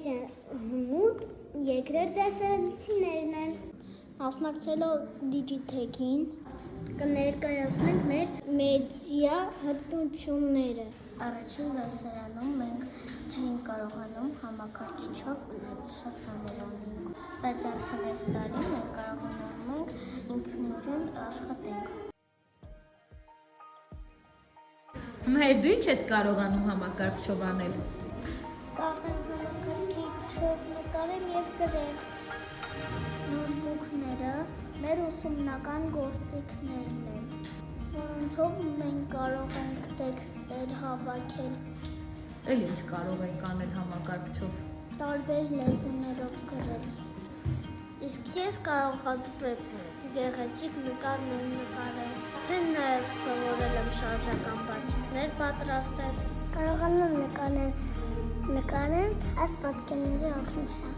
մեծան հմուտ երկրորդ դասարանցիներն են։ Մասնակցելով Digitech-ին կներկայացնենք մեր մեդիա հմտությունները։ Առաջին դասարանում մենք չէինք կարողանում համակարգիչով շատ բաներ անենք, բայց արդեն այս տարի մենք կարողանում ենք ինքնուրույն աշխատենք։ Մեր դու ինչ ես կարողանում համակարգչով անել։ Կարող եմ համակարգիչով նկարել և գրել։ Նոթբուքները մեր ուսումնական գործիքներն են, որոնցով մենք կարող ենք տեքստեր հավաքել։ Էլ ինչ կարող ենք անել համակարգչով։ Տարբեր լեզուներով գրել։ Իսկ ես կարող եմ գեղեցիկ նկարներ նկարել։ Արդեն նաև սովորել եմ շարժական բացիկներ պատրաստել։ Կարողանում նկարել այս պատկերների օգնությամբ։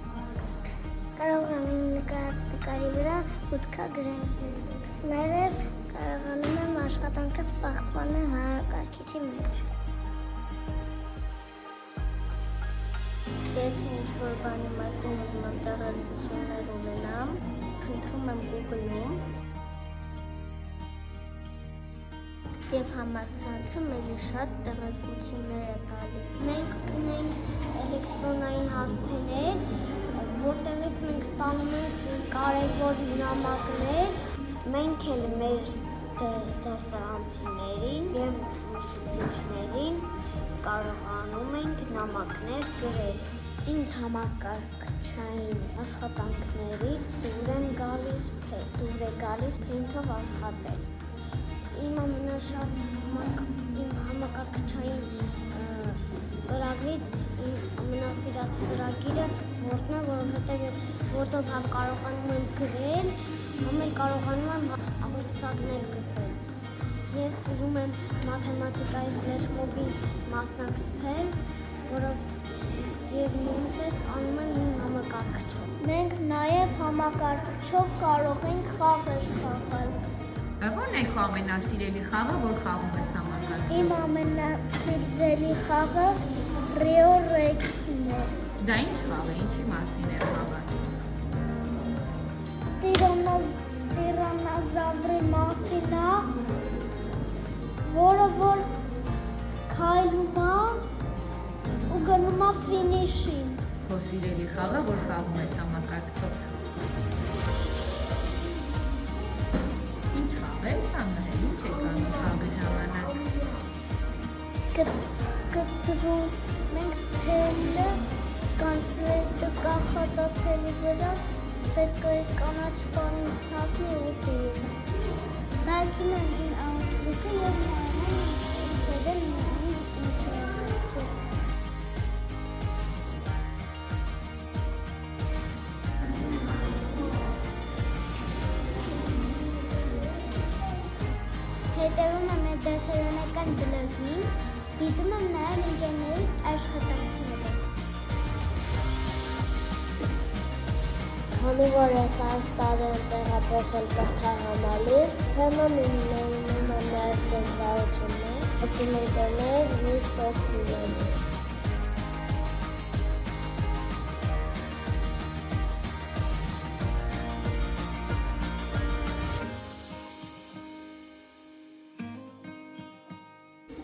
Կարող եմ նկարած նկարի վրա մուտքը գրել։ Նաև կարողանում եմ աշխատանքս պահպանել համակարգիչի մեջ։ Եթե ինչ-որ բանի մասին ուզում եմ տեղեկություններ ունենամ, խնդրում եմ Google-ում և համացանցը մեզ շատ տեղեկություններ է տալիս։ Մենք ունենք էլեկտրոնային հասցեներ, որտեղից մենք ստանում ենք կարևոր նամակներ, մենք էլ մեր դասարանցիներին և ուսուցիչներին կարողանում ենք նամակներ գրել։ Ինձ համակարգչային աշխատանքներից դուր է գալիս Paint-ով աշխատել։ Իմ համակարգչային ծրագրից իմ ամենասիրած ծրագիրը Word-ն է, որովհետև ես Word-ով համ կարողանում եմ գրել, համ էլ կարողանում եմ աղյուսակներ գծել։ Եվ սիրում եմ մաթեմատիկայի ֆլեշմոբին մասնակցել, որով և նույնպես անում եմ իմ համակարգչով։ Մենք նաև համակարգչով կարող ենք խաղեր խաղալ։ Ո՞րն է քո ամենասիրելի խաղը, որ խաղում ես համակարգչով։ Իմ ամենասիրելի խաղը Rio Rex-ն է։ Դա ինչ խաղ է, ինչի մասին է խաղը։ Տիրանոզավրի մասին է, որը որ քայլում է ու գնում է ֆինիշին։ Քո սիրելի խաղը, որ խաղում ես համակարգչով։ Ինչ խաղ է սա, Մհեր, ինչ եք անում խաղի ժամանակ։ Կտրում մենք թելը, կանֆետը կախած է թելի վրա, պետք է կանաչ բանին հասնի ու դիր։ Բացում ենք իմ աուտլուկը և նայում եմ սեդել նայում ինչ է աղջում։ Հետևում եմ այդ դասարանական բլոգին, դիտում եմ նաև ընկերներիս աշխատանքները։ Քանի որ ես այս տարի եմ տեղափոխվել կրթահամալիր, թեման իմ նույնում եմ նաև դժվարություններ, ընկերներ միշտ օգնում են։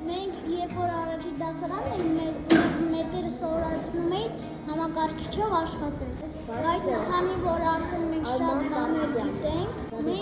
Մենք երբ որ առաջին դասարան մեծերը սովորացնում էին համակարգիչով աշխատել, բայց քանի որ արդեն մենք շատ բաներ գիտենք, մենք